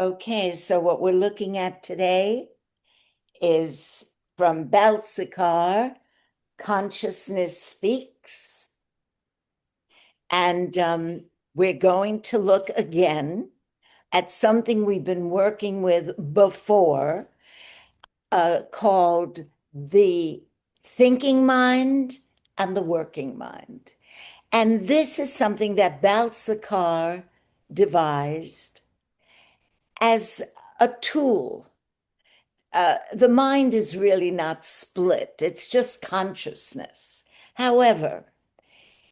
Okay, so what we're looking at today is from Balsekar, Consciousness Speaks. And we're going to look again at something we've been working with before, called the thinking mind and the working mind. And this is something that Balsekar devised as a tool. The mind is really not split. It's just consciousness. However,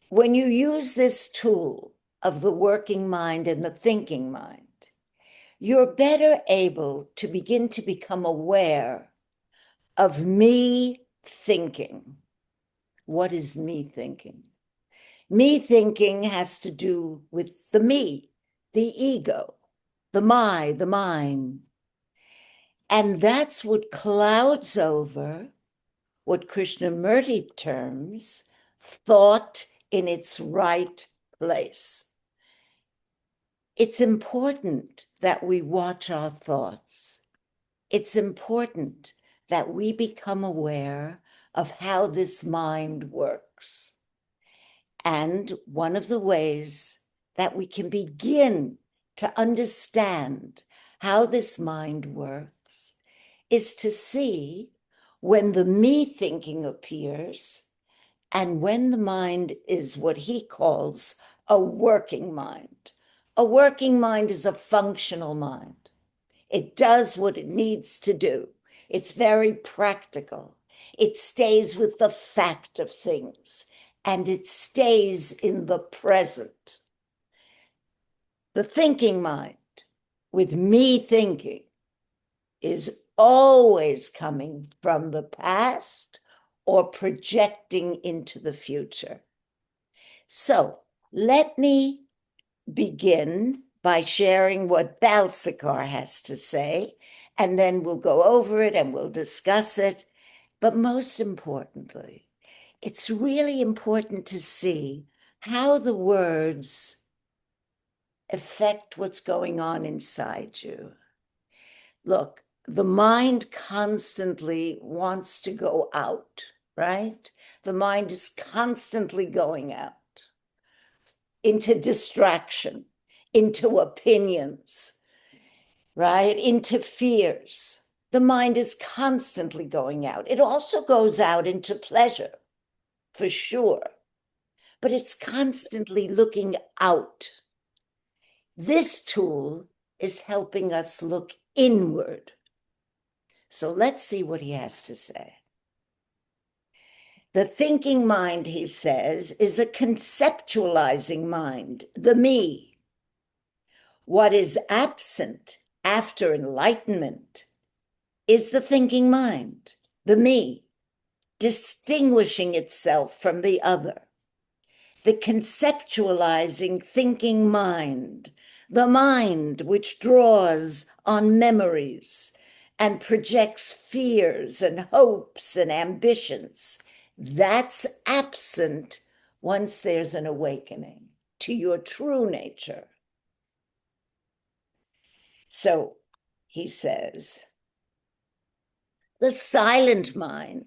when you use this tool of the working mind and the thinking mind, you're better able to begin to become aware of me thinking. What is me thinking? Me thinking has to do with the me, the ego, the mine. And that's what clouds over what Krishnamurti terms thought in its right place. It's important that we watch our thoughts. It's important that we become aware of how this mind works. And one of the ways that we can begin to understand how this mind works is to see when the me thinking appears and when the mind is what he calls a working mind. A working mind is a functional mind. It does what it needs to do. It's very practical. It stays with the fact of things, and it stays in the present. The thinking mind, with me thinking, is always coming from the past or projecting into the future. So let me begin by sharing what Balsekar has to say, and then we'll go over it and we'll discuss it. But most importantly, it's really important to see how the words affect what's going on inside you. Look, the mind constantly wants to go out, right? The mind is constantly going out into distraction, into opinions, right? Into fears. The mind is constantly going out. It also goes out into pleasure, for sure, but it's constantly looking out. This tool is helping us look inward. So let's see what he has to say. The thinking mind, he says, is a conceptualizing mind, the me. What is absent after enlightenment is the thinking mind, the me, distinguishing itself from the other. The conceptualizing thinking mind, the mind which draws on memories and projects fears and hopes and ambitions, that's absent once there's an awakening to your true nature. So he says, the silent mind,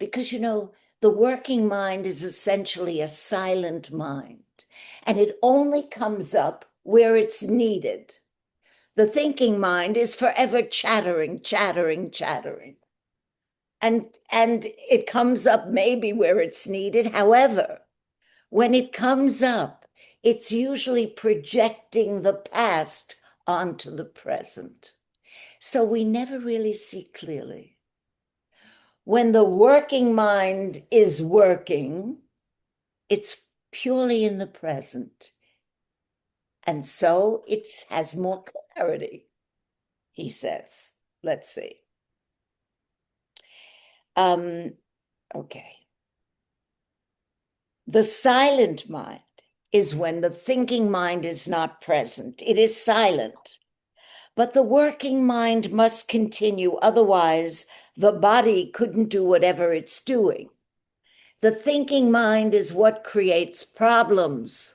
because the working mind is essentially a silent mind, and it only comes up where it's needed. The thinking mind is forever chattering. And it comes up maybe where it's needed. However, when it comes up, it's usually projecting the past onto the present. So we never really see clearly. When the working mind is working, it's purely in the present. And so it has more clarity, he says. Let's see. Okay. The silent mind is when the thinking mind is not present. It is silent. But the working mind must continue, otherwise the body couldn't do whatever it's doing. The thinking mind is what creates problems.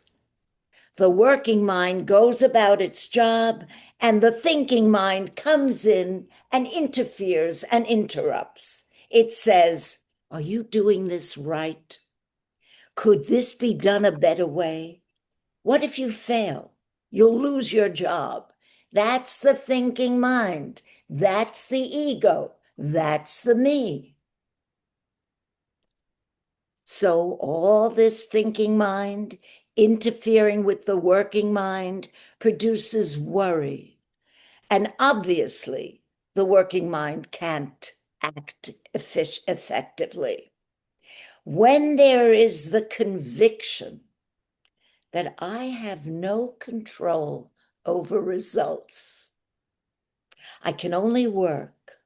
The working mind goes about its job, and the thinking mind comes in and interferes and interrupts. It says, "Are you doing this right? Could this be done a better way? What if you fail? You'll lose your job." That's the thinking mind. That's the ego. That's the me. So all this thinking mind interfering with the working mind produces worry. And obviously, the working mind can't act effectively. When there is the conviction that I have no control over results, I can only work,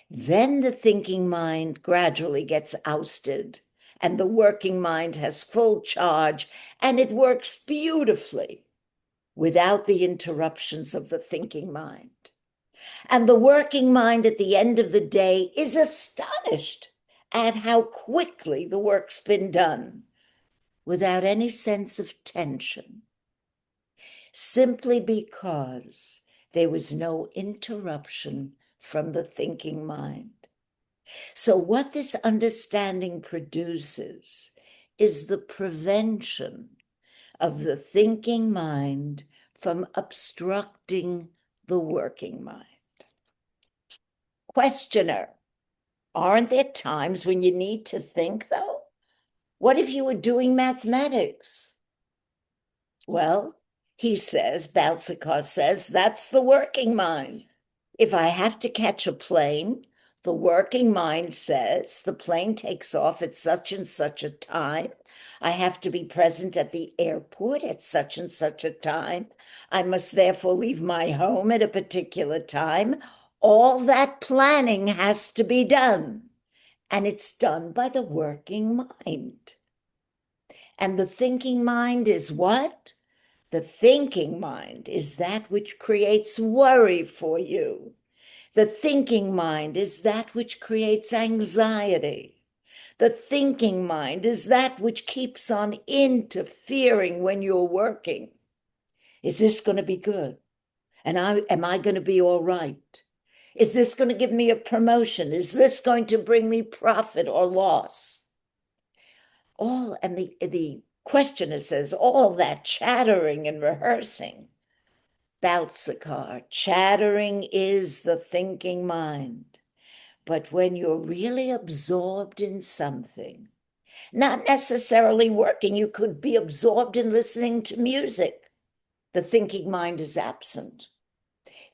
then the thinking mind gradually gets ousted and the working mind has full charge, and it works beautifully without the interruptions of the thinking mind. And the working mind at the end of the day is astonished at how quickly the work's been done without any sense of tension, simply because there was no interruption from the thinking mind. So what this understanding produces is the prevention of the thinking mind from obstructing the working mind. Questioner: aren't there times when you need to think, though? What if you were doing mathematics? Well, he says, Balsekar says, that's the working mind. If I have to catch a plane, the working mind says the plane takes off at such and such a time. I have to be present at the airport at such and such a time. I must therefore leave my home at a particular time. All that planning has to be done, and it's done by the working mind. And the thinking mind is what? The thinking mind is that which creates worry for you. The thinking mind is that which creates anxiety. The thinking mind is that which keeps on interfering when you're working. Is this going to be good? And am I going to be all right? Is this going to give me a promotion? Is this going to bring me profit or loss? And the questioner says, all that chattering and rehearsing. Balsekar, chattering is the thinking mind. But when you're really absorbed in something, not necessarily working, you could be absorbed in listening to music, the thinking mind is absent.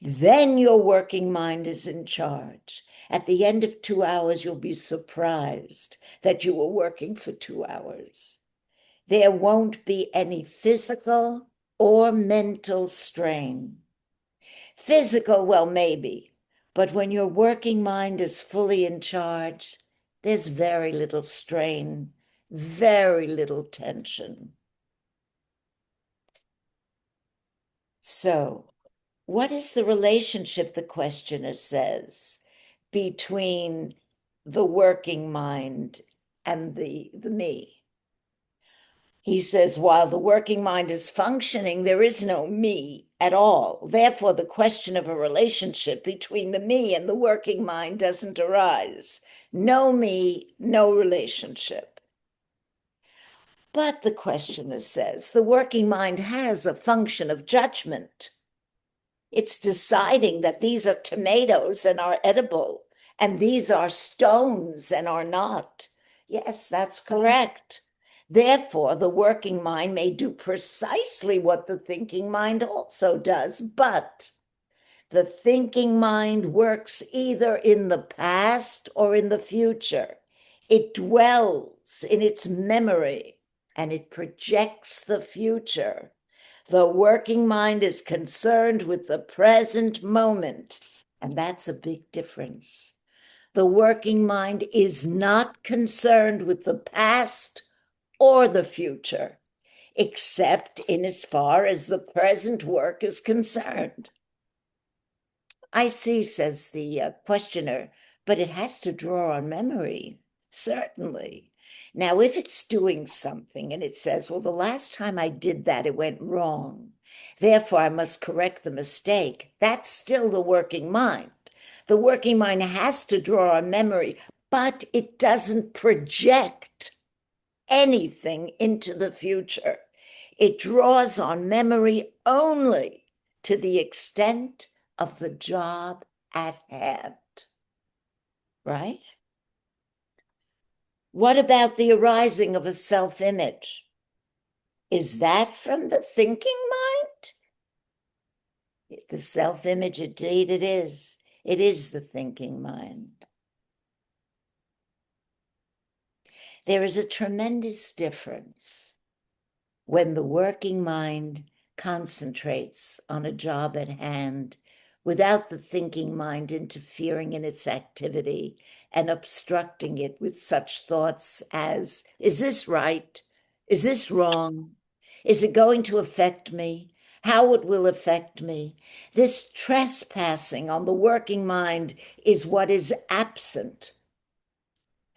Then your working mind is in charge. At the end of 2 hours, you'll be surprised that you were working for 2 hours. There won't be any physical or mental strain. Physical, well, maybe, but when your working mind is fully in charge, there's very little strain, very little tension. So, what is the relationship, the questioner says, between the working mind and the me? He says, while the working mind is functioning, there is no me at all. Therefore, the question of a relationship between the me and the working mind doesn't arise. No me, no relationship. But the questioner says, the working mind has a function of judgment. It's deciding that these are tomatoes and are edible, and these are stones and are not. Yes, that's correct. Therefore, the working mind may do precisely what the thinking mind also does, but the thinking mind works either in the past or in the future. It dwells in its memory and it projects the future. The working mind is concerned with the present moment, and that's a big difference. The working mind is not concerned with the past or the future, except in as far as the present work is concerned. I see, says the questioner, but it has to draw on memory, certainly. Now, if it's doing something and it says, well, the last time I did that, it went wrong, therefore I must correct the mistake, that's still the working mind. The working mind has to draw a memory, but it doesn't project anything into the future. It draws on memory only to the extent of the job at hand, right? What about the arising of a self-image? Is that from the thinking mind? The self-image, indeed it is. It is the thinking mind. There is a tremendous difference when the working mind concentrates on a job at hand without the thinking mind interfering in its activity and obstructing it with such thoughts as, is this right? Is this wrong? Is it going to affect me? How it will affect me? This trespassing on the working mind is what is absent.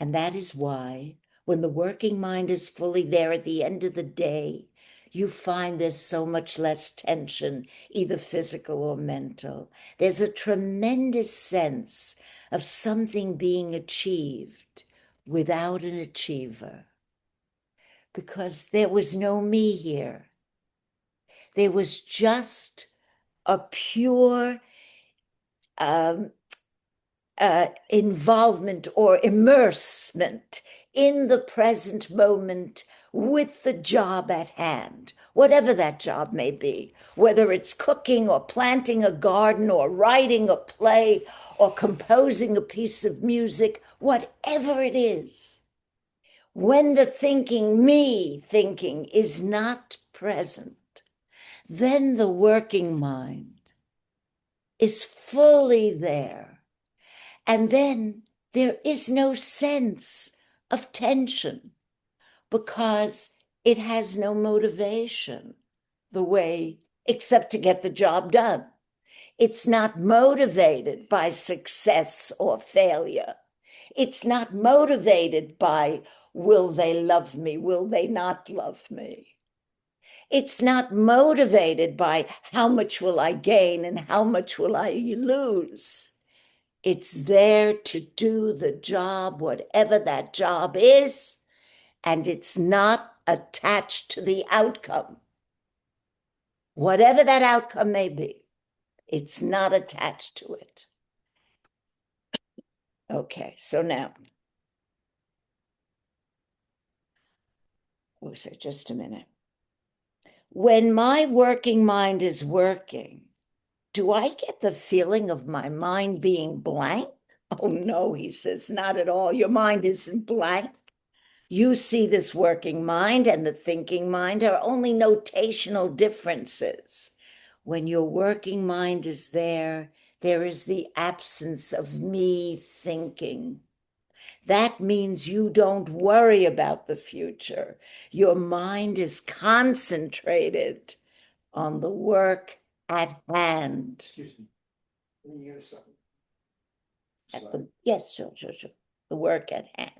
And that is why, when the working mind is fully there at the end of the day, you find there's so much less tension, either physical or mental. There's a tremendous sense of something being achieved without an achiever. Because there was no me here. There was just a pure involvement or immersement in the present moment with the job at hand, whatever that job may be, whether it's cooking or planting a garden or writing a play or composing a piece of music, whatever it is. When the me thinking is not present, then the working mind is fully there. And then there is no sense of tension because it has no motivation except to get the job done. It's not motivated by success or failure. It's not motivated by, will they love me? Will they not love me? It's not motivated by how much will I gain and how much will I lose. It's there to do the job, whatever that job is, and it's not attached to the outcome. Whatever that outcome may be, it's not attached to it. Okay, so now, just a minute. When my working mind is working, do I get the feeling of my mind being blank? Oh no, he says, not at all. Your mind isn't blank. You see this working mind and the thinking mind are only notational differences. When your working mind is there, there is the absence of me thinking. That means you don't worry about the future. Your mind is concentrated on the work at hand. Excuse me. Can you get a second? Yes, sure. The work at hand.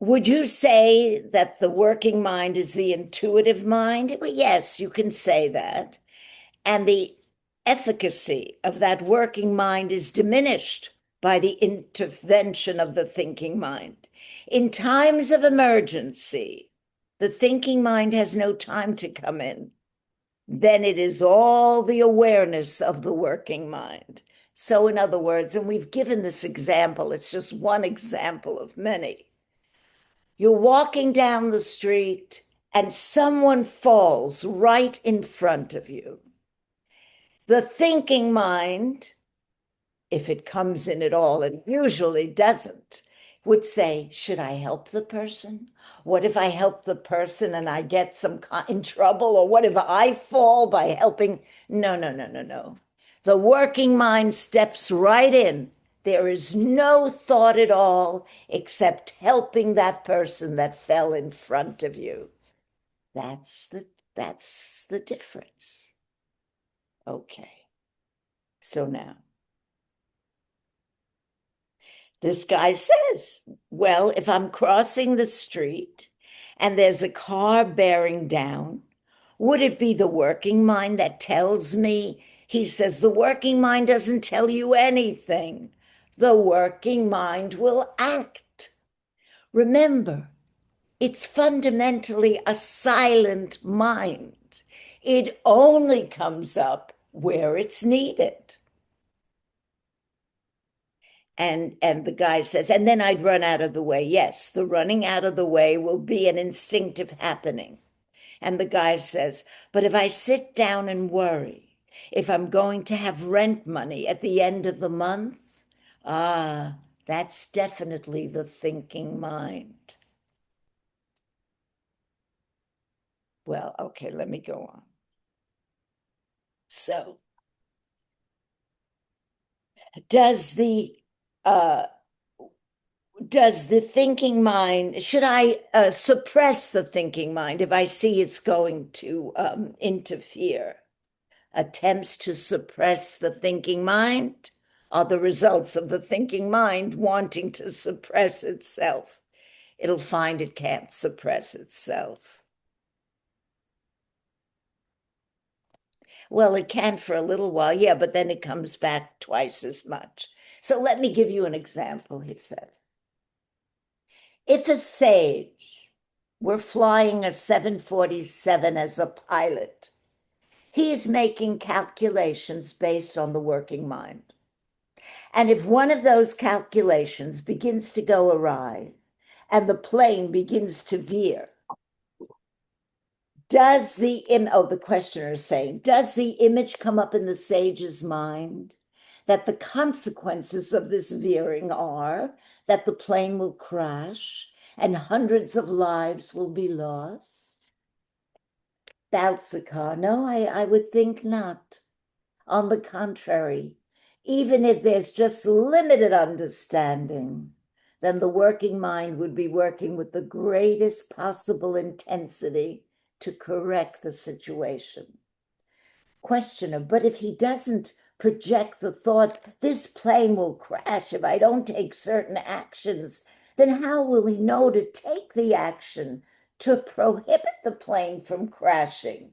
Would you say that the working mind is the intuitive mind? Well, yes, you can say that. And the efficacy of that working mind is diminished by the intervention of the thinking mind. In times of emergency, the thinking mind has no time to come in. Then it is all the awareness of the working mind. So in other words, and we've given this example, it's just one example of many. You're walking down the street and someone falls right in front of you. The thinking mind, if it comes in at all, and usually doesn't, would say, should I help the person? What if I help the person and I get in trouble? Or what if I fall by helping? No. The working mind steps right in. There is no thought at all except helping that person that fell in front of you. That's the difference. Okay. So now, This guy says, well, if I'm crossing the street and there's a car bearing down, would it be the working mind that tells me? He says, the working mind doesn't tell you anything. The working mind will act. Remember, it's fundamentally a silent mind. It only comes up where it's needed. And the guy says, and then I'd run out of the way. Yes, the running out of the way will be an instinctive happening. And the guy says, but if I sit down and worry, if I'm going to have rent money at the end of the month, that's definitely the thinking mind. Well, okay, let me go on. So, does the thinking mind, should I suppress the thinking mind if I see it's going to interfere? Attempts to suppress the thinking mind are the results of the thinking mind wanting to suppress itself. It'll find it can't suppress itself. Well, it can for a little while, yeah, but then it comes back twice as much. So let me give you an example, he says. If a sage were flying a 747 as a pilot, he's making calculations based on the working mind. And if one of those calculations begins to go awry and the plane begins to veer, the questioner is saying, does the image come up in the sage's mind that the consequences of this veering are that the plane will crash and hundreds of lives will be lost? Balsekar, no, I would think not. On the contrary, even if there's just limited understanding, then the working mind would be working with the greatest possible intensity to correct the situation. Questioner, but if he doesn't project the thought, this plane will crash if I don't take certain actions, then how will he know to take the action to prohibit the plane from crashing?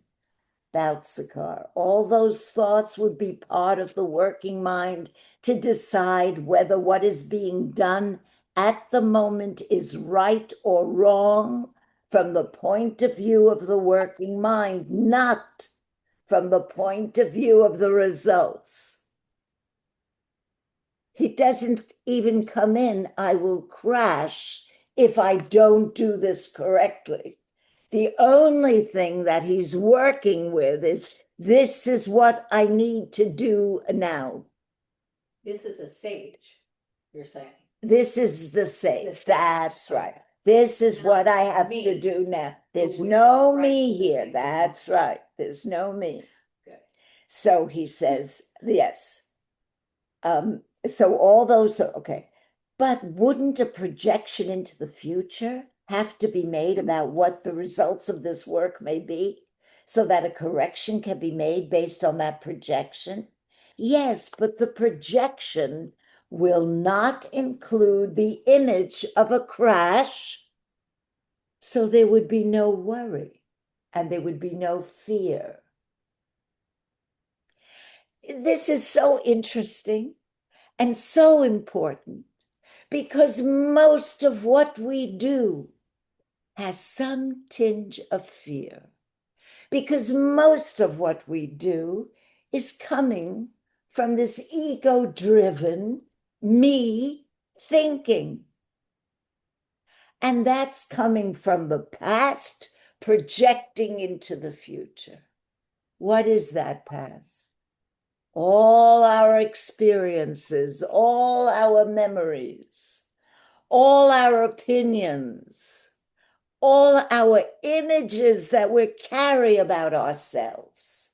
Balsekar, all those thoughts would be part of the working mind to decide whether what is being done at the moment is right or wrong from the point of view of the working mind, not from the point of view of the results. He doesn't even come in, I will crash if I don't do this correctly. The only thing that he's working with is, this is what I need to do now. This is a sage, you're saying. This is the safe. That's right. This is what I have to do now. There's no me here. That's right. There's no me. Good. So he says, yes. So all those are okay. But wouldn't a projection into the future have to be made about what the results of this work may be so that a correction can be made based on that projection? Yes, but the projection will not include the image of a crash, so there would be no worry and there would be no fear. This is so interesting and so important because most of what we do has some tinge of fear. Because most of what we do is coming from this ego-driven me thinking. And that's coming from the past, projecting into the future. What is that past? All our experiences, all our memories, all our opinions, all our images that we carry about ourselves.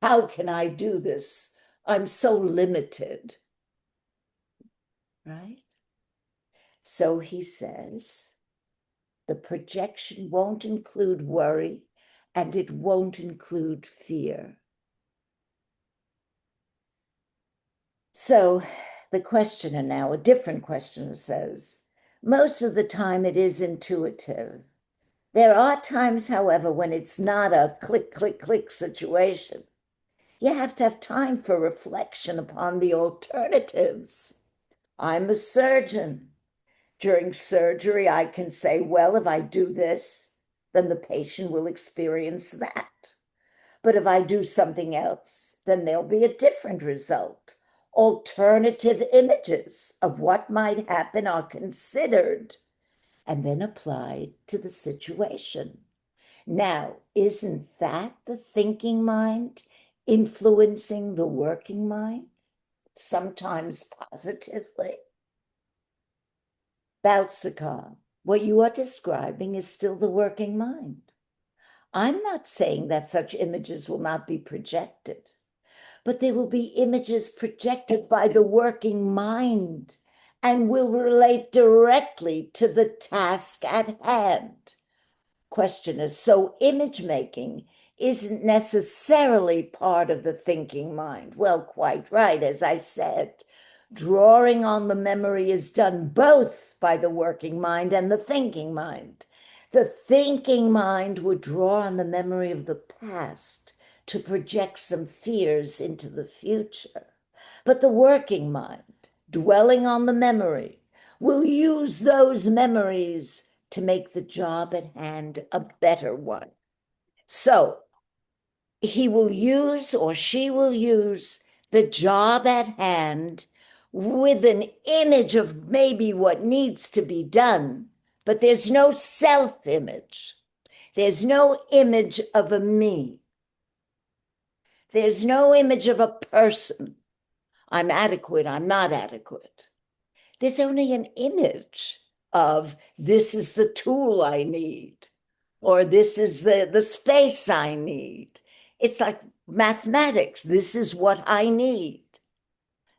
How can I do this? I'm so limited, right? So he says, the projection won't include worry and it won't include fear. So The questioner now, a different questioner, says, most of the time it is intuitive. There are times, however, when it's not a click, click, click situation. You have to have time for reflection upon the alternatives. I'm a surgeon. During surgery, I can say, well, if I do this, then the patient will experience that. But if I do something else, then there'll be a different result. Alternative images of what might happen are considered and then applied to the situation. Now, isn't that the thinking mind influencing the working mind, sometimes positively? Balsekar, what you are describing is still the working mind. I'm not saying that such images will not be projected, but there will be images projected by the working mind and will relate directly to the task at hand. Questioner, so image making isn't necessarily part of the thinking mind. Well, quite right, as I said. Drawing on the memory is done both by the working mind and the thinking mind. The thinking mind would draw on the memory of the past to project some fears into the future. But the working mind, dwelling on the memory, will use those memories to make the job at hand a better one. So he will use, or she will use, the job at hand with an image of maybe what needs to be done, but there's no self-image. There's no image of a me. There's no image of a person. I'm adequate, I'm not adequate. There's only an image of this is the tool I need, or this is the space I need. It's like mathematics. This is what I need,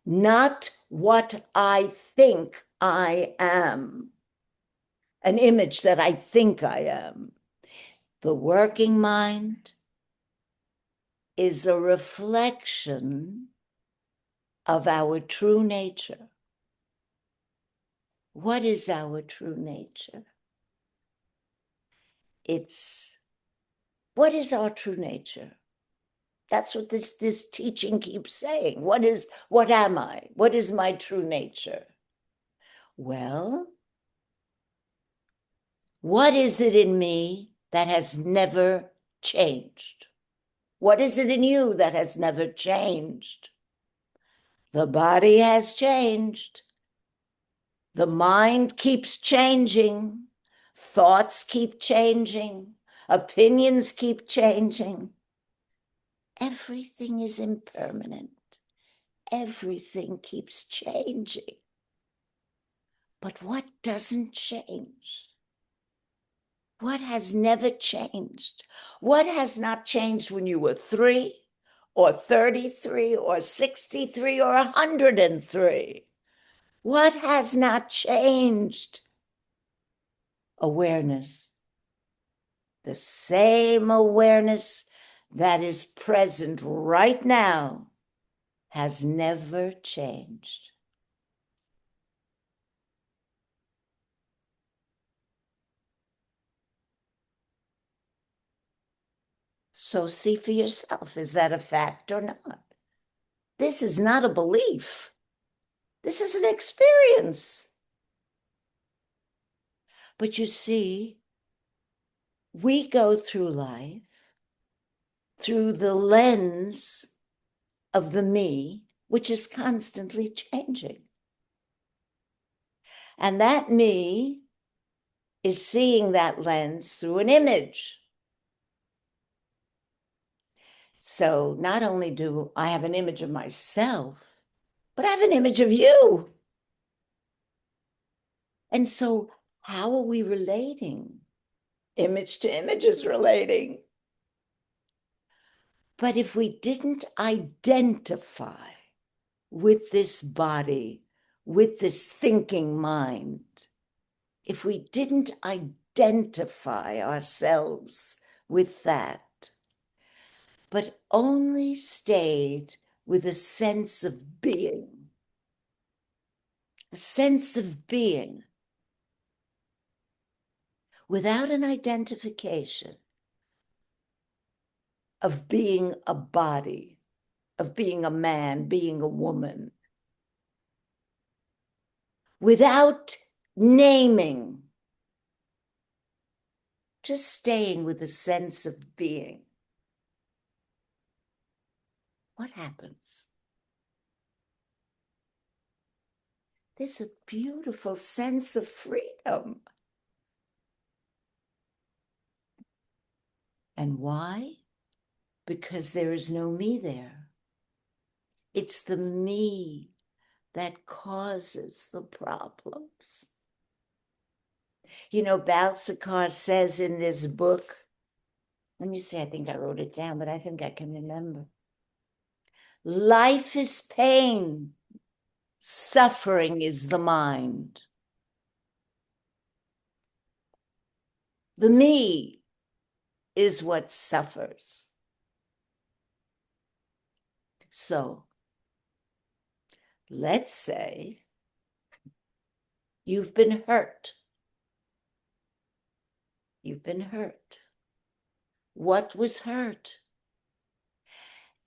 not what I think I am, an image that I think I am. The working mind is a reflection of our true nature. What is our true nature? What is our true nature? That's what this teaching keeps saying. What am I? What is my true nature? Well, what is it in me that has never changed? What is it in you that has never changed? The body has changed. The mind keeps changing. Thoughts keep changing. Opinions keep changing. Everything is impermanent. Everything keeps changing. But what doesn't change? What has never changed? What has not changed when you were 3 or 33 or 63 or 103? What has not changed? Awareness. The same awareness that is present right now has never changed. So see for yourself, is that a fact or not? This is not a belief. This is an experience. But you see, we go through life through the lens of the me, which is constantly changing. And that me is seeing that lens through an image. So not only do I have an image of myself, but I have an image of you. And so how are we relating? Image to image is relating. But if we didn't identify with this body, with this thinking mind, if we didn't identify ourselves with that, but only stayed with a sense of being, a sense of being without an identification of being a body, of being a man, being a woman, without naming, just staying with a sense of being. What happens? There's a beautiful sense of freedom. And why? Because there is no me there. It's the me that causes the problems. You know, Balsekar says in this book, let me see, I think I wrote it down, but I think I can remember. Life is pain. Suffering is the mind. The me is what suffers. So, let's say you've been hurt. You've been hurt. What was hurt?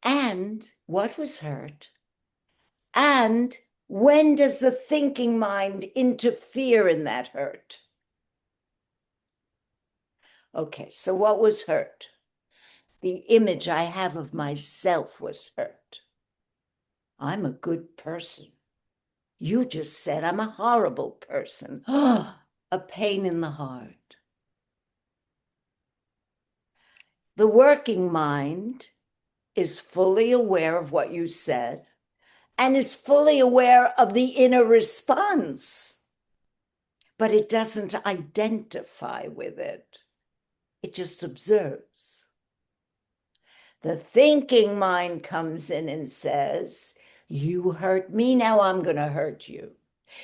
And what was hurt? And when does the thinking mind interfere in that hurt? Okay, so what was hurt? The image I have of myself was hurt. I'm a good person. You just said I'm a horrible person. A pain in the heart. The working mind is fully aware of what you said and is fully aware of the inner response, but it doesn't identify with it. It just observes. The thinking mind comes in and says, you hurt me, now I'm going to hurt you.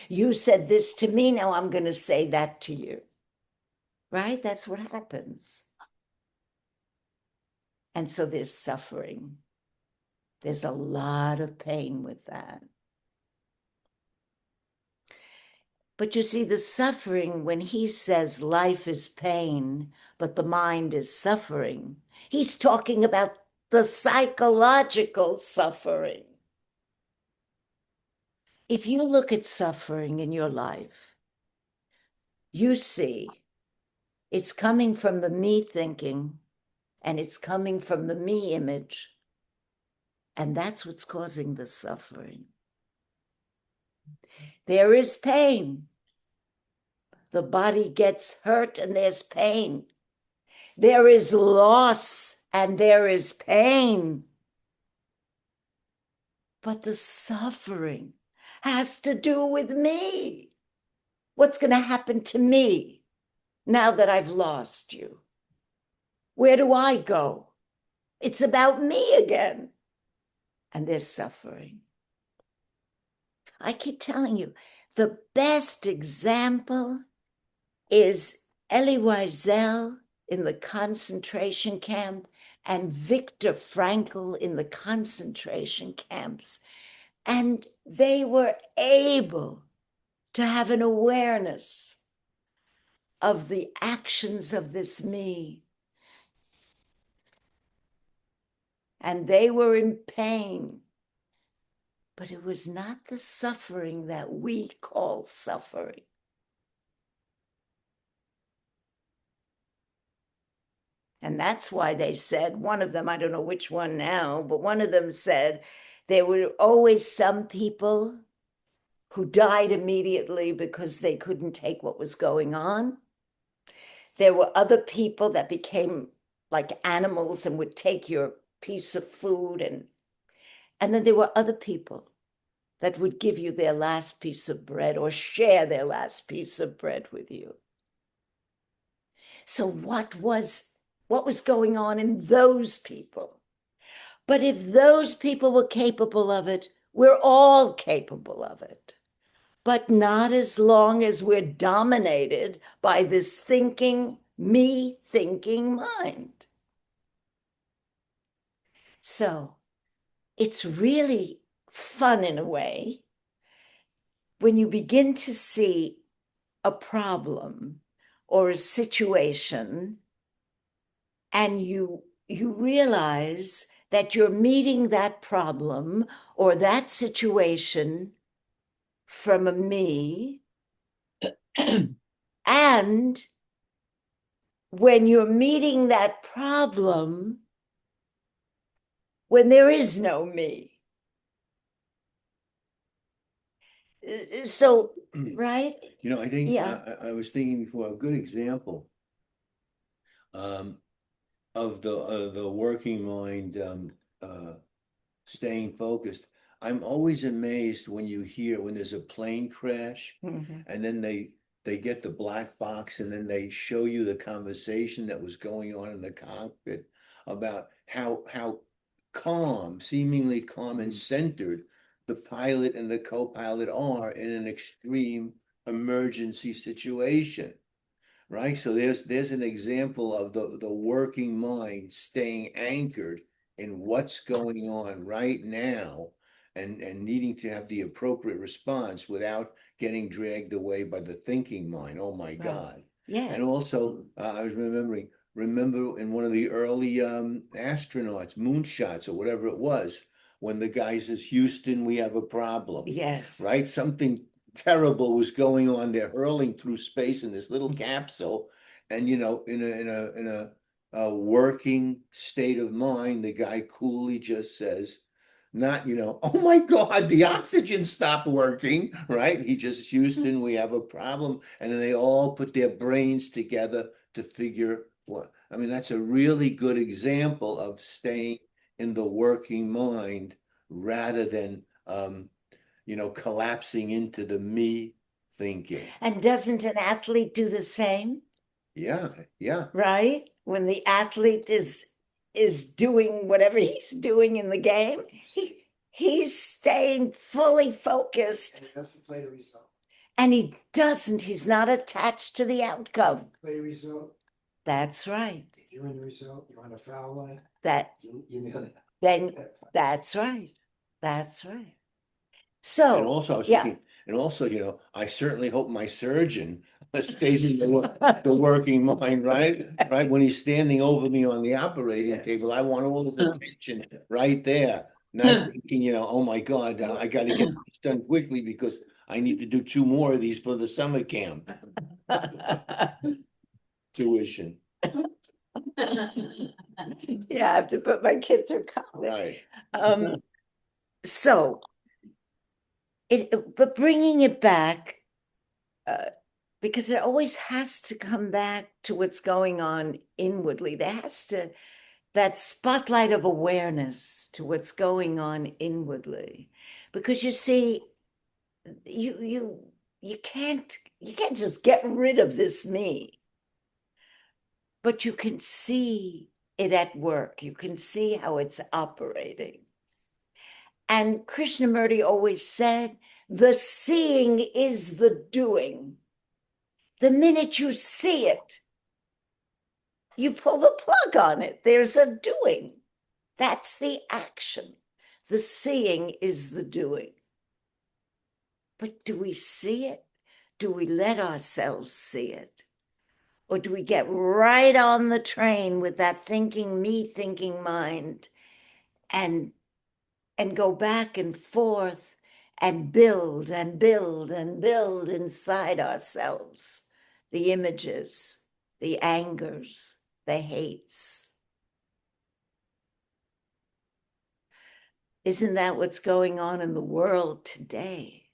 You said this to me, now I'm going to say that to you. Right? That's what happens. And so there's suffering. There's a lot of pain with that. But you see, the suffering, when he says life is pain, but the mind is suffering, he's talking about the psychological suffering. If you look at suffering in your life, you see it's coming from the me thinking and it's coming from the me image. And that's what's causing the suffering. There is pain. The body gets hurt and there's pain. There is loss and there is pain. But the suffering has to do with me. What's going to happen to me now that I've lost you? Where do I go? It's about me again. And there's suffering. I keep telling you, the best example is Elie Wiesel in the concentration camp and Viktor Frankl in the concentration camps. And they were able to have an awareness of the actions of this me. And they were in pain. But it was not the suffering that we call suffering. And that's why they said, one of them, I don't know which one now, but one of them said there were always some people who died immediately because they couldn't take what was going on. There were other people that became like animals and would take your piece of food. And then there were other people that would give you their last piece of bread or share their last piece of bread with you. So what was going on in those people? But if those people were capable of it, we're all capable of it. But not as long as we're dominated by this thinking, me thinking mind. So it's really fun in a way, when you begin to see a problem or a situation, and you realize that you're meeting that problem or that situation from a me, and when you're meeting that problem when there is no me. So, right? I think Yeah. I was thinking before, a good example of the working mind staying focused. I'm always amazed when there's a plane crash, Mhm. and then they get the black box, and then they show you the conversation that was going on in the cockpit about how calm, seemingly calm and centered the pilot and the co-pilot are in an extreme emergency situation. Right. So there's an example of the working mind staying anchored in what's going on right now, and needing to have the appropriate response without getting dragged away by the thinking mind. Oh my Right. God. Yeah. And also I was remember in one of the early astronauts, moonshots or whatever it was, when the guy says, Houston, we have a problem. Yes. Right? Something terrible was going on. They're hurling through space in this little capsule, and in a working state of mind, the guy coolly just says, not oh my God, the oxygen stopped working, right? He just, Houston, we have a problem. And then they all put their brains together to figure what. I mean, that's a really good example of staying in the working mind rather than collapsing into the me thinking. And doesn't an athlete do the same? Yeah, yeah. Right? When the athlete is doing whatever he's doing in the game, he's staying fully focused. And he doesn't play the result. And he's not attached to the outcome. Play the result. That's right. If you're in the result, you're on a foul line. That You know that. then that's right. That's right. And So also I was yeah. thinking, and also, I certainly hope my surgeon stays in the working mind, right? Right, when he's standing over me on the operating table, I want all the attention right there. Not thinking, oh my God, I got to get this done quickly because I need to do 2 more of these for the summer camp tuition. Yeah, I have to put my kid through college. Right. So but bringing it back, because it always has to come back to what's going on inwardly. There has to, that spotlight of awareness to what's going on inwardly. Because you see, you can't just get rid of this me, but you can see it at work. You can see how it's operating. And Krishnamurti always said, the seeing is the doing. The minute you see it, you pull the plug on it. There's a doing. That's the action. The seeing is the doing. But do we see it? Do we let ourselves see it? Or do we get right on the train with that thinking mind and go back and forth and build and build and build inside ourselves the images, the angers, the hates? Isn't that what's going on in the world today?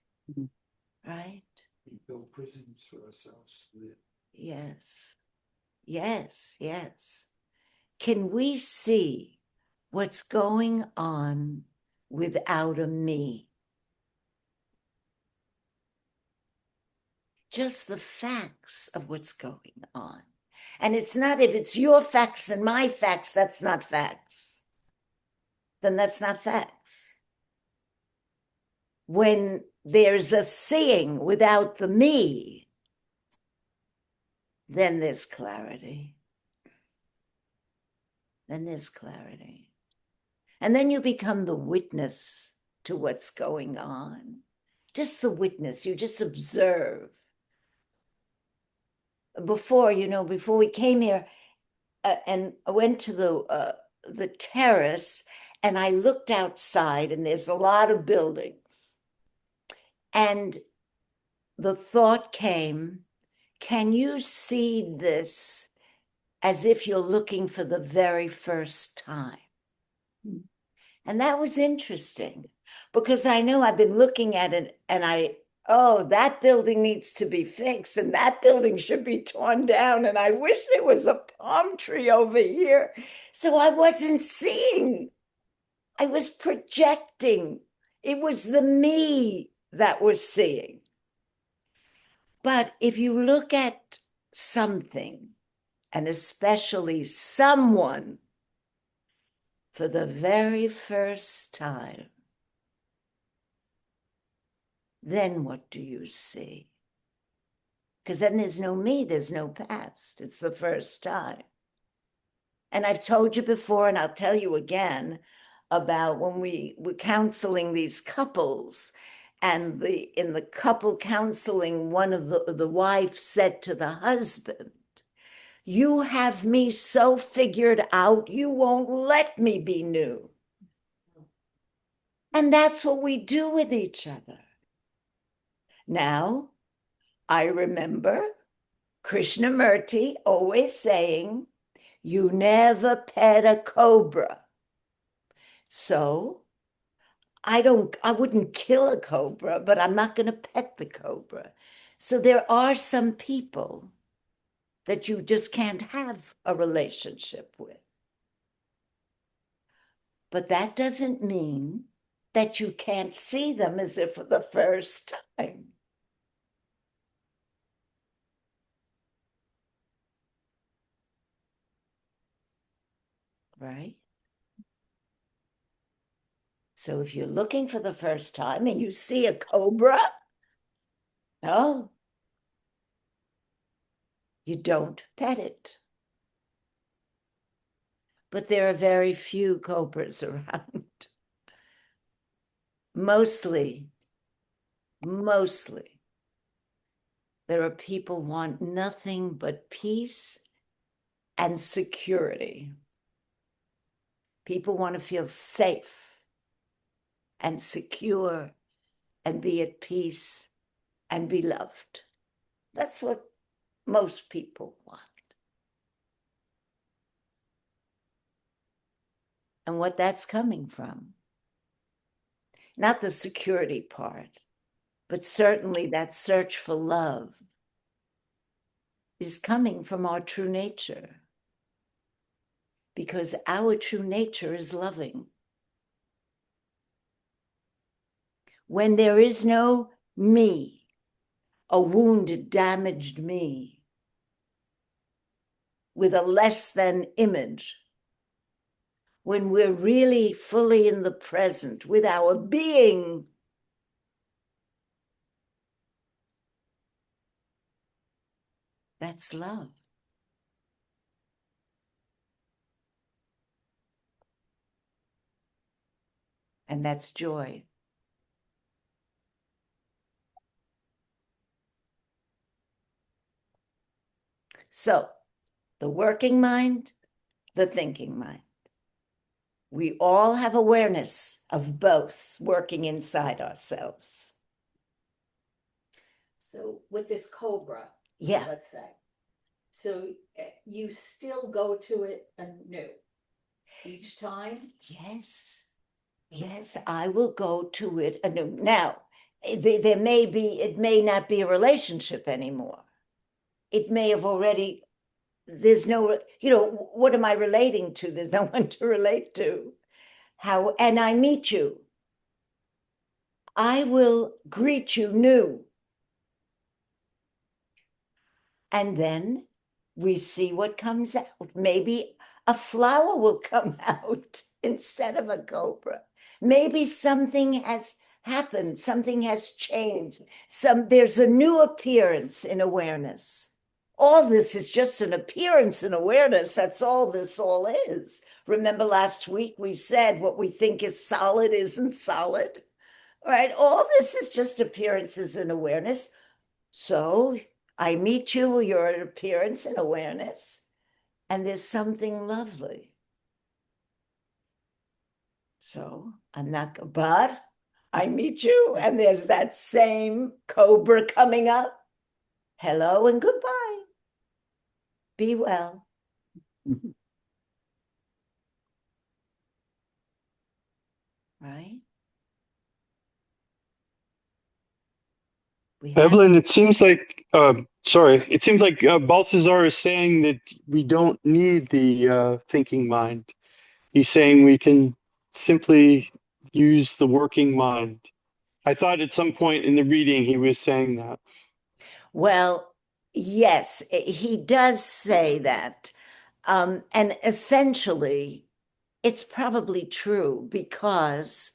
Right? We build prisons for ourselves to live. Yes. Yes, yes. Can we see what's going on without a me? Just the facts of what's going on. And it's not, if it's your facts and my facts, that's not facts. Then that's not facts. When there's a seeing without the me, then there's clarity. Then there's clarity. And then you become the witness to what's going on, just the witness, you just observe. Before, before we came here, and I went to the terrace, and I looked outside, and there's a lot of buildings. And the thought came, can you see this as if you're looking for the very first time? And that was interesting, because I know I've been looking at it, and oh, that building needs to be fixed, and that building should be torn down, and I wish there was a palm tree over here. So I wasn't seeing. I was projecting. It was the me that was seeing. But if you look at something, and especially someone, for the very first time, then what do you see? Because then there's no me, there's no past. It's the first time. And I've told you before, and I'll tell you again, about when we were counseling these couples, and in the couple counseling, one of the wife said to the husband, "You have me so figured out, you won't let me be new." And that's what we do with each other. Now, I remember Krishnamurti always saying, "You never pet a cobra." So I wouldn't kill a cobra, but I'm not going to pet the cobra. So there are some people that you just can't have a relationship with. But that doesn't mean that you can't see them as if for the first time. Right? So if you're looking for the first time and you see a cobra, no, you don't pet it. But there are very few cobras around. Mostly, there are people want nothing but peace and security. People want to feel safe and secure and be at peace and be loved. That's what most people want. And what that's coming from, not the security part, but certainly that search for love, is coming from our true nature. Because our true nature is loving. When there is no me, a wounded, damaged me, with a less than image, when we're really fully in the present with our being, that's love. And that's joy. So, the working mind, the thinking mind. We all have awareness of both working inside ourselves. So with this cobra, Yeah. let's say, so you still go to it anew each time? Yes. Yes, I will go to it anew. Now, it may not be a relationship anymore. It may have already, there's no, what am I relating to? There's no one to relate to. And I meet you. I will greet you new. And then we see what comes out. Maybe a flower will come out instead of a cobra. Maybe something has happened, something has changed. There's a new appearance in awareness. All this is just an appearance in awareness. That's all this all is. Remember last week we said what we think is solid isn't solid, right? All this is just appearances and awareness. So I meet you, you're an appearance and awareness, and there's something lovely. So I'm not, but I meet you, and there's that same cobra coming up. Hello and goodbye. Be well. Right? We have, Evelyn, it seems like, it seems like Balthazar is saying that we don't need the thinking mind. He's saying we can simply use the working mind. I thought at some point in the reading he was saying that. well, yes, he does say that. And essentially, it's probably true because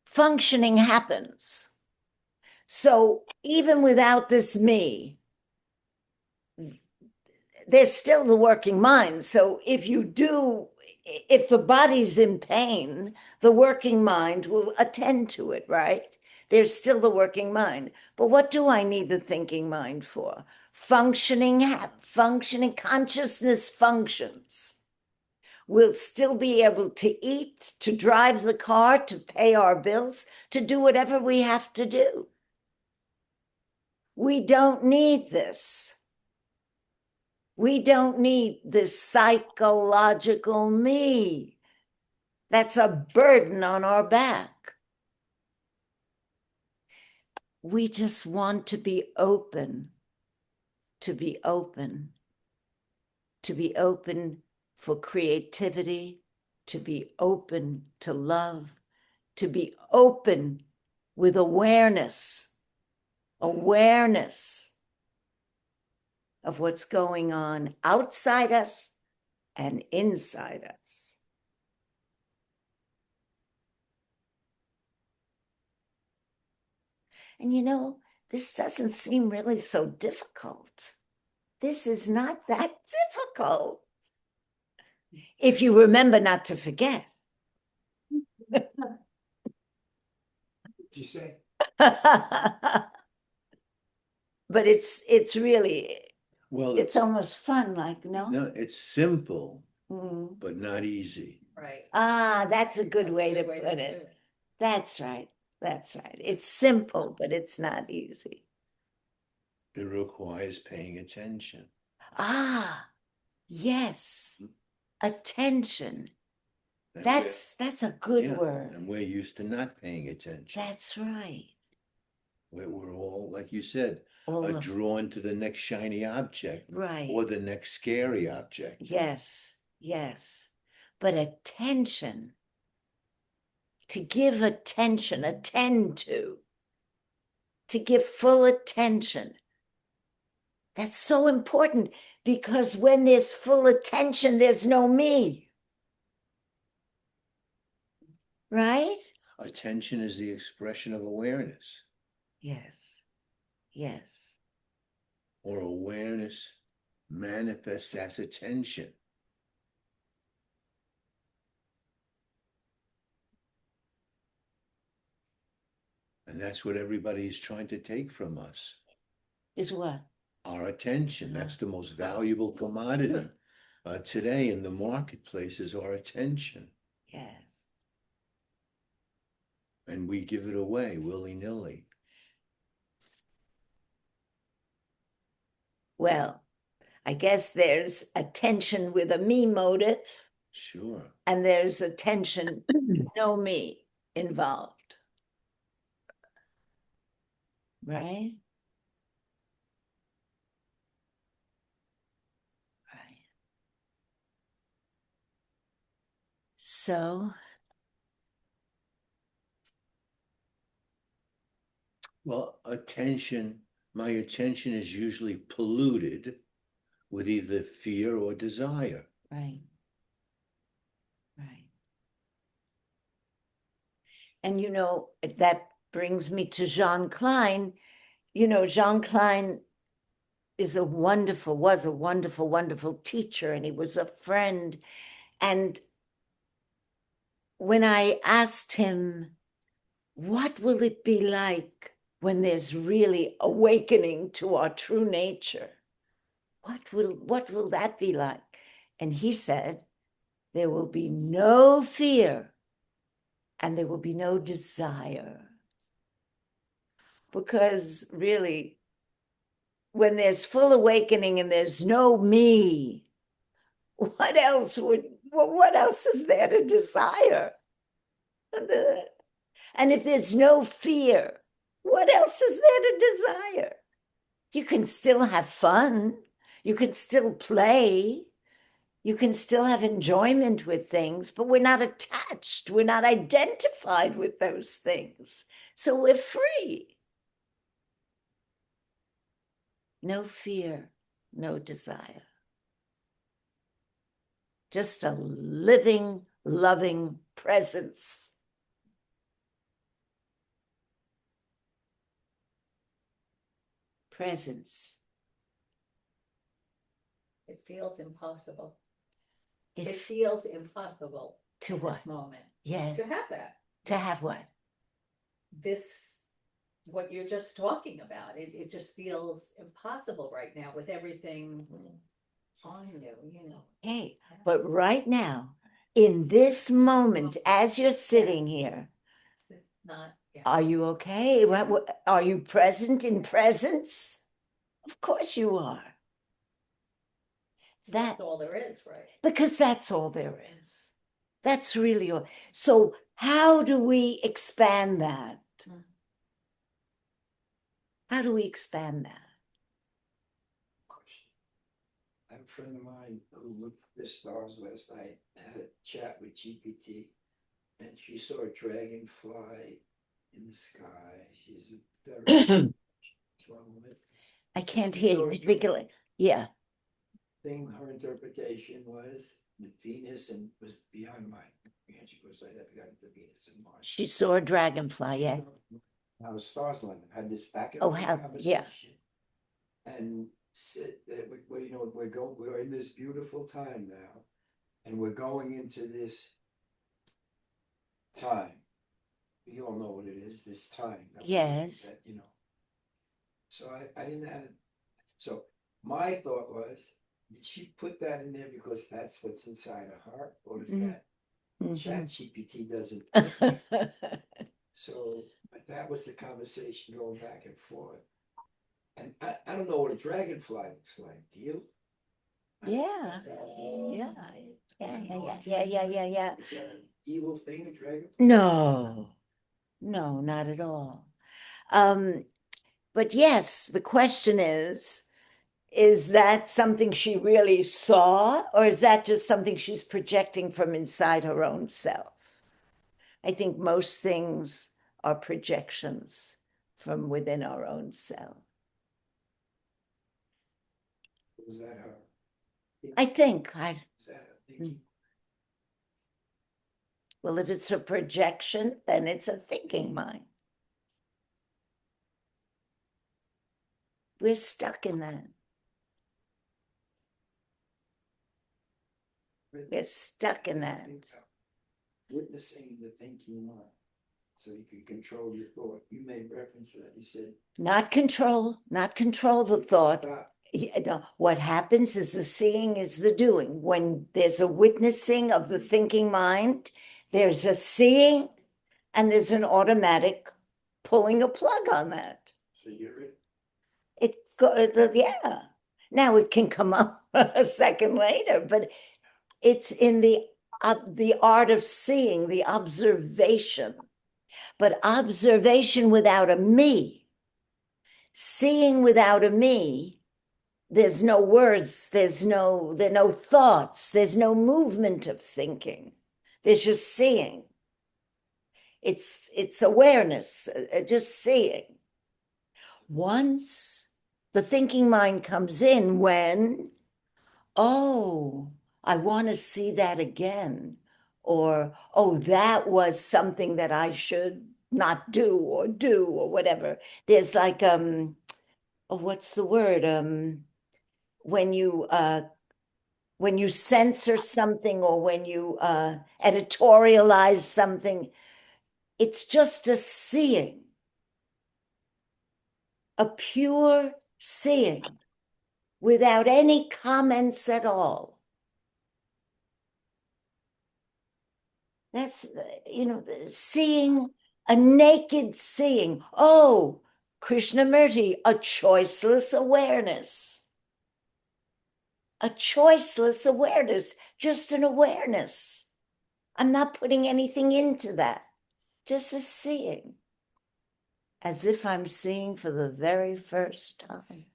functioning happens. So even without this me, there's still the working mind. So if the body's in pain, the working mind will attend to it, right? There's still the working mind. But what do I need the thinking mind for? Functioning consciousness functions. We'll still be able to eat, to drive the car, to pay our bills, to do whatever we have to do. We don't need this. We don't need this psychological me. That's a burden on our back. We just want to be open, to be open, to be open for creativity, to be open to love, to be open with awareness of what's going on outside us and inside us. And you know, this doesn't seem really so difficult. This is not that difficult. If you remember not to forget. What'd you say? But it's really, Well, it's almost fun, like, no? no, it's simple, Mm. but not easy. Right. That's a good That's way a to good way put do it. That's right. That's right. It's simple, but it's not easy. It requires paying attention. Yes. Attention. That's That's a good yeah, word. and we're used to not paying attention. That's right. We're all, like you said, All of, drawn to the next shiny object right. or the next scary object. Yes, yes. But attention, to give attention, attend to give full attention. That's so important because when there's full attention, there's no me. Right? Attention is the expression of awareness, Yes, yes. or awareness manifests as attention. And that's what everybody's trying to take from us. Is what? Our attention. That's the most valuable commodity today in the marketplace is our attention. Yes. And we give it away willy-nilly. Well, I guess there's attention with a me motive. Sure. And there's attention with no me involved. Right? Right. So, well, my attention is usually polluted with either fear or desire. right. Right. And you know, that brings me to Jean Klein. You know, Jean Klein was a wonderful, wonderful teacher, and he was a friend. And when I asked him, what will it be like when there's really awakening to our true nature? What will that be like? And he said, there will be no fear and there will be no desire. Because really, when there's full awakening and there's no me, what else is there to desire? And if there's no fear, what else is there to desire? You can still have fun. You can still play. You can still have enjoyment with things, but we're not attached. We're not identified with those things. So we're free. No fear, no desire. Just a living, loving presence. Presence. It feels impossible. It It feels impossible to in what? this moment Yes. to have that. To have what? This, what you're just talking about, it just feels impossible right now with everything on you, you know. Hey, but right now, in this moment, as you're sitting here, It's not, yeah. are you okay? Are you present in presence? Of course you are. That's all there is, right? Because that's all there is. That's really all. So how do we expand that? Mm. How do we expand that? I have a friend of mine who looked at the stars last night, had a chat with GPT, and she saw a dragonfly in the sky. She's a very strong woman. I can't hear you. Yeah. Thing, her interpretation was that Venus and was beyond my range. She goes, I never got into Venus and Mars. She saw a dragonfly, yeah. Now the stars line had this back and Oh, forth how, conversation. yeah. And said that you know, we're in this beautiful time now, and we're going into this time. We all know what it is, this time. Yes. That, you know. So I didn't have it. So my thought was, did she put that in there because that's what's inside of her, or is that Chat GPT doesn't think? So that was the conversation going back and forth. And I don't know what a dragonfly looks like. Do you? Yeah. Yeah. Yeah. Is that an evil thing, a dragon? No, not at all. But yes, the question is that something she really saw, or is that just something she's projecting from inside her own self? I think most things are projections from within our own self. Was that her? I think Is that her thinking? well, if it's a projection, then it's a thinking mind. We're stuck in that. We're stuck in that. Witnessing the thinking mind, so you can control your thought. You made reference to that. You said Not control the thought. stop. No, what happens is the seeing is the doing. When there's a witnessing of the thinking mind, there's a seeing and there's an automatic pulling a plug on that. So you're it. Yeah. Now it can come up a second later, but it's in the art of seeing, the observation. But observation without a me, seeing without a me, there's no words, there are no thoughts, there's no movement of thinking. There's just seeing. It's awareness, just seeing. Once the thinking mind comes in when, oh, I want to see that again. Or, oh, that was something that I should not do or whatever. There's like, oh, what's the word? When you censor something or when you editorialize something, It's just a seeing, a pure seeing without any comments at all. That's, seeing, a naked seeing. Oh, Krishnamurti, a choiceless awareness. A choiceless awareness, just an awareness. I'm not putting anything into that, just a seeing, as if I'm seeing for the very first time.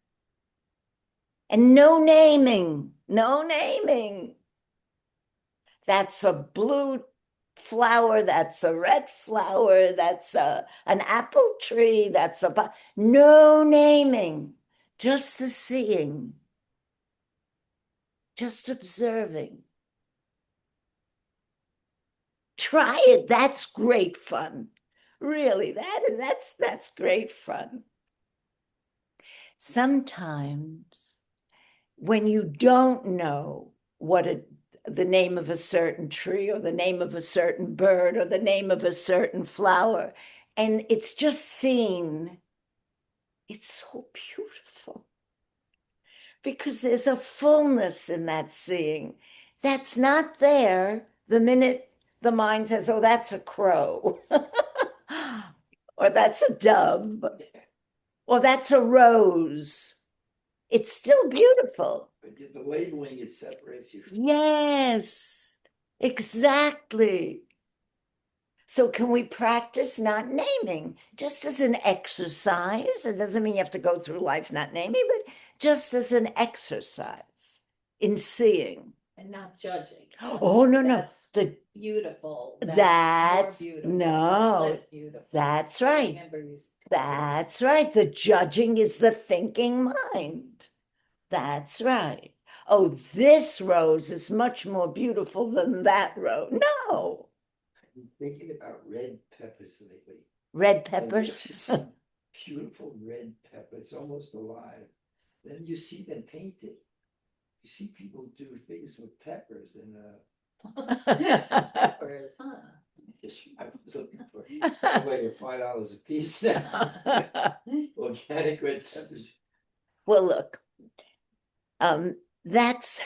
And no naming, no naming. That's a blue flower, that's a red flower, that's an apple tree, that's no naming, just the seeing, just observing. Try it. That's great fun. Really, that's great fun. Sometimes when you don't know what the name of a certain tree or the name of a certain bird or the name of a certain flower, and it's just seen, it's so beautiful because there's a fullness in that seeing that's not there the minute the mind says, oh, that's a crow, or that's a dove, or that's a rose. It's still beautiful. But the labeling, it separates you. Yes, exactly. So can we practice not naming just as an exercise? It doesn't mean you have to go through life not naming, but just as an exercise in seeing. And not judging. Oh, no, no. That's beautiful. That's more beautiful. no, Less beautiful. that's right. That's right. The judging is the thinking mind. That's right. Oh, this rose is much more beautiful than that rose. No. I've been thinking about red peppers lately. Red And peppers. there's this beautiful red pepper. It's almost alive. Then you see them painted. You see people do things with peppers and Peppers, huh? I was looking for like $5 a piece now. Organic red peppers. Well, look, that's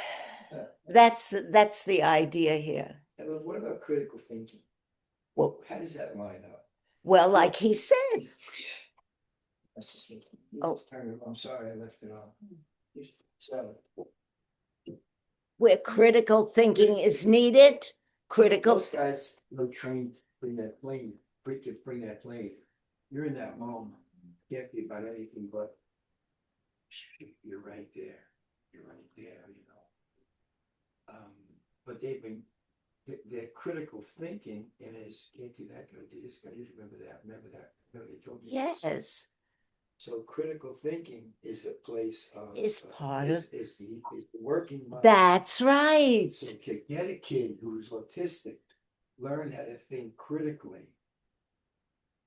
the idea here. And what about critical thinking? Well, How does that line up? well, like he said, Oh, I'm sorry, I left it on. So, where critical thinking is needed, critical. those guys are trained to bring that plane, bring that plane. You're in that moment. Can't be about anything but you're right there. You're right there, But they've been their critical thinking and is can't do that, gotta do this, gotta remember that, remember they told me this. Yes. So critical thinking is a place of Is part of is the working mind. That's right. So to get a kid who's autistic, learn how to think critically.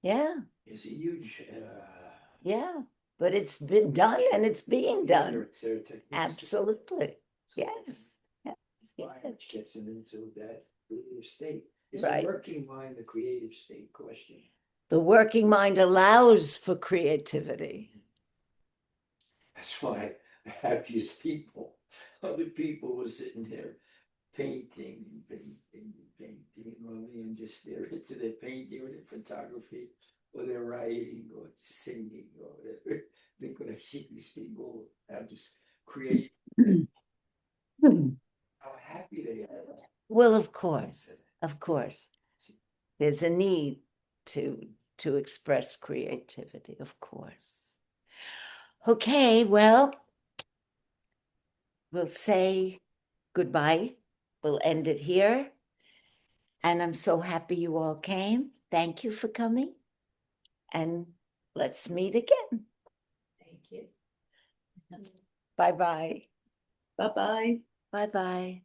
Yeah. Is a huge yeah. But it's been done and it's being done. Absolutely. Yes. Which gets them into that creative state. Is Right. the working mind the creative state question? The working mind allows for creativity. That's why the happiest people, other people were sitting there painting and painting and painting, and just they're into their painting or their photography or their writing or singing or whatever. I think when I see these people have this creative, how happy they are. Well, of course. There's a need to express creativity, of course. Okay, well, we'll say goodbye. We'll end it here. And I'm so happy you all came. Thank you for coming. And let's meet again. Thank you. Bye-bye. Bye-bye. Bye-bye.